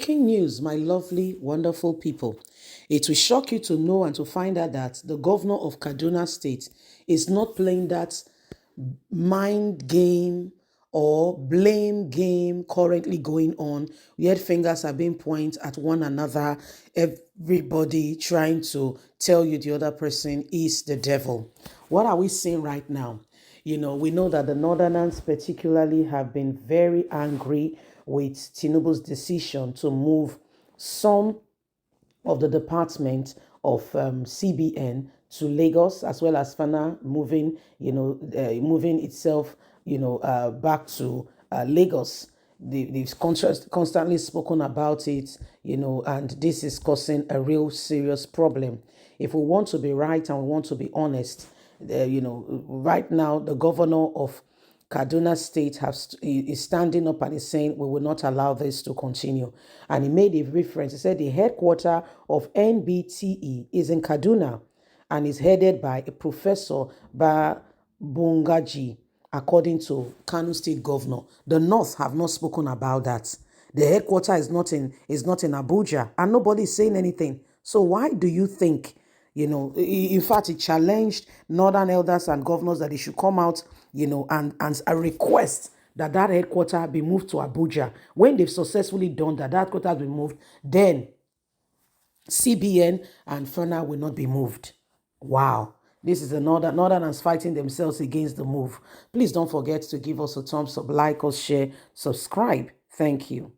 Breaking news, my lovely, wonderful people. It will shock you to know and to find out that the governor of Kaduna State is not playing that mind game or blame game currently going on, where fingers are being pointed at one another, everybody trying to tell you the other person is the devil. What are we seeing right now? We know that the Northerners particularly have been very angry with Tinubu's decision to move some of the department of CBN to Lagos, as well as FANA moving, moving itself, back to Lagos. They've constantly spoken about it, and this is causing a real serious problem. If we want to be right and we want to be honest, right now the governor of Kaduna State is standing up and is saying we will not allow this to continue. And he made a reference. He said the headquarters of NBTE is in Kaduna and is headed by a Professor Bungaji, according to Kano State Governor. The North have not spoken about that. The headquarters is not in Abuja, and nobody is saying anything. So why do you think? In fact, he challenged northern elders and governors that they should come out, and a request that headquarters be moved to Abuja. When they've successfully done that, headquarters be moved, then CBN and FANA will not be moved. Wow. This is another Northerners fighting themselves against the move. Please don't forget to give us a thumbs up, like us, share, subscribe. Thank you.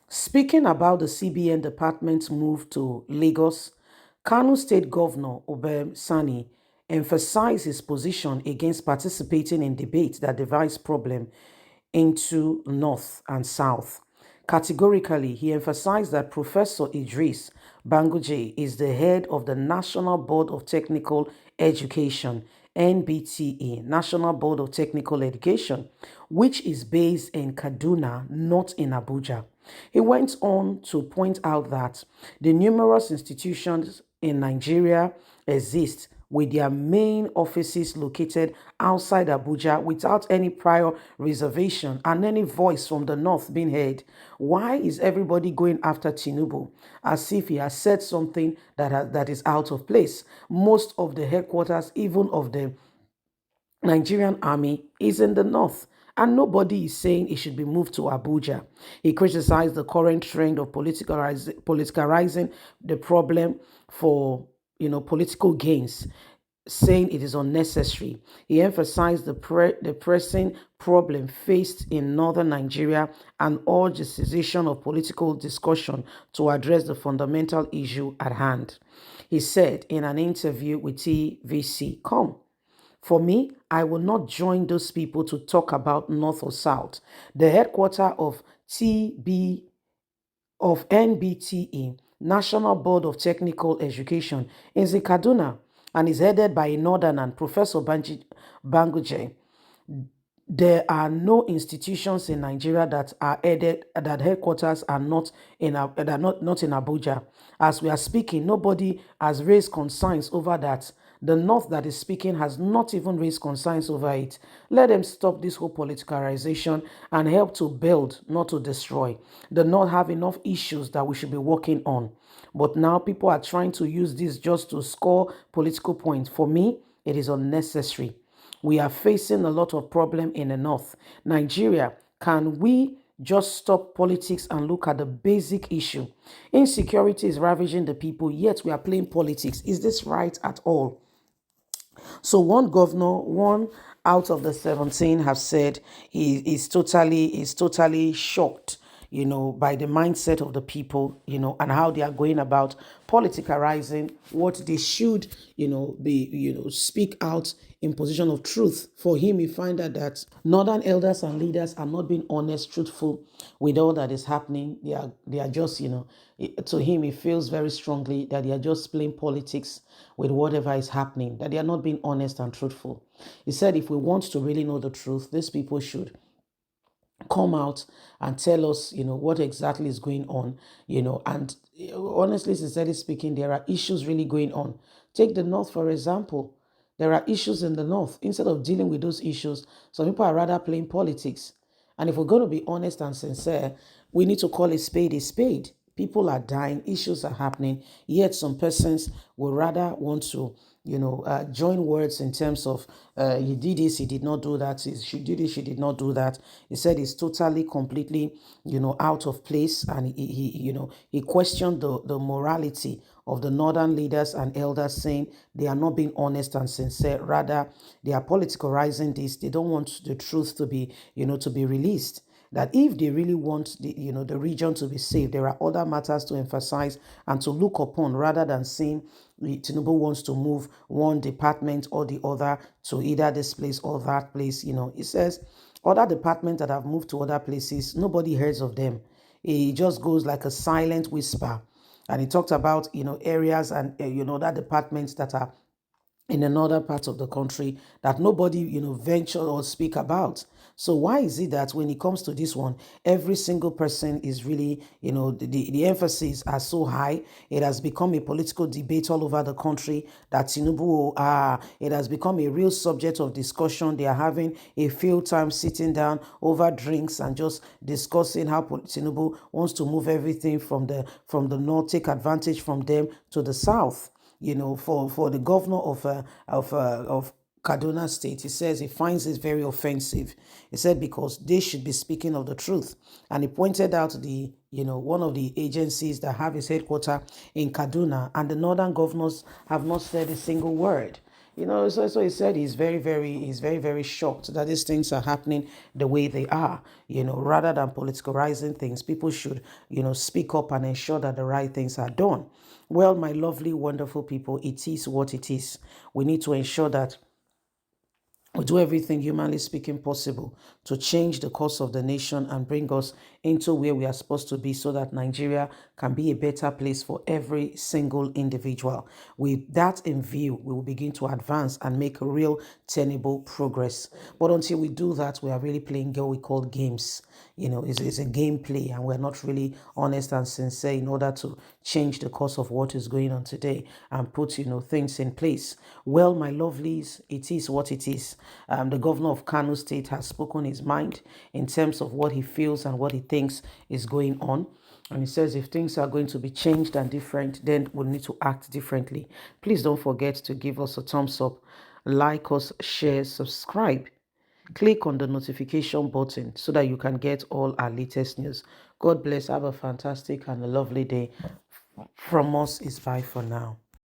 Speaking about the CBN department's move to Lagos, Kano State Governor SANI emphasized his position against participating in debates that divides problem into North and South. Categorically, he emphasized that Professor Idris Banguje is the head of the National Board of Technical Education, NBTE, National Board of Technical Education, which is based in Kaduna, not in Abuja. He went on to point out that the numerous institutions in Nigeria exist with their main offices located outside Abuja without any prior reservation and any voice from the North being heard. Why is everybody going after Tinubu as if he has said something that is out of place? Most of the headquarters, even of the Nigerian army, is in the North. And nobody is saying it should be moved to Abuja. He criticized the current trend of politicalizing the problem for political gains, saying it is unnecessary. He emphasized the pressing problem faced in northern Nigeria and urged the cessation of political discussion to address the fundamental issue at hand. He said in an interview with TVC, for me, I will not join those people to talk about North or South. The headquarters of NBTE, National Board of Technical Education, is in Kaduna and is headed by a northerner, Professor Banguje. There are no institutions in Nigeria that headquarters are not in Abuja. As we are speaking, nobody has raised concerns over that. The North that is speaking has not even raised concerns over it. Let them stop this whole politicalization and help to build, not to destroy. The North have enough issues that we should be working on. But now people are trying to use this just to score political points. For me, it is unnecessary. We are facing a lot of problem in the North. Nigeria, can we just stop politics and look at the basic issue? Insecurity is ravaging the people, yet we are playing politics. Is this right at all? So one governor, one out of the 17 have said he is totally shocked, by the mindset of the people, and how they are going about politicizing what they should, speak out in position of truth. For him, he find out that northern elders and leaders are not being honest, truthful with all that is happening. They are just, to him, he feels very strongly that they are just playing politics with whatever is happening, that they are not being honest and truthful. He said, if we want to really know the truth, these people should come out and tell us, what exactly is going on, and honestly, sincerely speaking, there are issues really going on. Take the North, for example. There are issues in the North. Instead of dealing with those issues, some people are rather playing politics. And if we're going to be honest and sincere, we need to call a spade a spade. People are dying, issues are happening, yet some persons would rather want to, join words in terms of he did this, he did not do that, she did this, she did not do that. He said it's totally, completely, out of place, and he questioned the morality of the northern leaders and elders, saying they are not being honest and sincere. Rather, they are politicalizing this. They don't want the truth to be, to be released. That if they really want the region to be safe, there are other matters to emphasize and to look upon, rather than saying Tinubu wants to move one department or the other to either this place or that place. It says other departments that have moved to other places, nobody hears of them. It just goes like a silent whisper. And he talked about areas and that departments that are in another part of the country that nobody venture or speak about. So why is it that when it comes to this one, every single person is really, the emphasis are so high? It has become a political debate all over the country that Tinubu, it has become a real subject of discussion. They are having a few times sitting down over drinks and just discussing how Tinubu wants to move everything from the north, take advantage from them to the south. For the governor of Kaduna State, he says he finds it very offensive. He said because they should be speaking of the truth, and he pointed out one of the agencies that have its headquarters in Kaduna, and the northern governors have not said a single word. So he said he's very, very shocked that these things are happening the way they are. Rather than politicalizing things, people should, speak up and ensure that the right things are done. Well, my lovely, wonderful people, it is what it is. We need to ensure that we do everything humanly speaking possible to change the course of the nation and bring us into where we are supposed to be, so that Nigeria can be a better place for every single individual. With that in view, we will begin to advance and make real tenable progress. But until we do that, we are really playing what we call games. It's a gameplay, and we're not really honest and sincere in order to change the course of what is going on today and put things in place. Well, my lovelies, it is what it is. The governor of Kano State has spoken his mind in terms of what he feels and what he thinks is going on. And he says if things are going to be changed and different, then we'll need to act differently. Please don't forget to give us a thumbs up, like us, share, subscribe. Click on the notification button so that you can get all our latest news. God bless. Have a fantastic and a lovely day. From us is bye for now.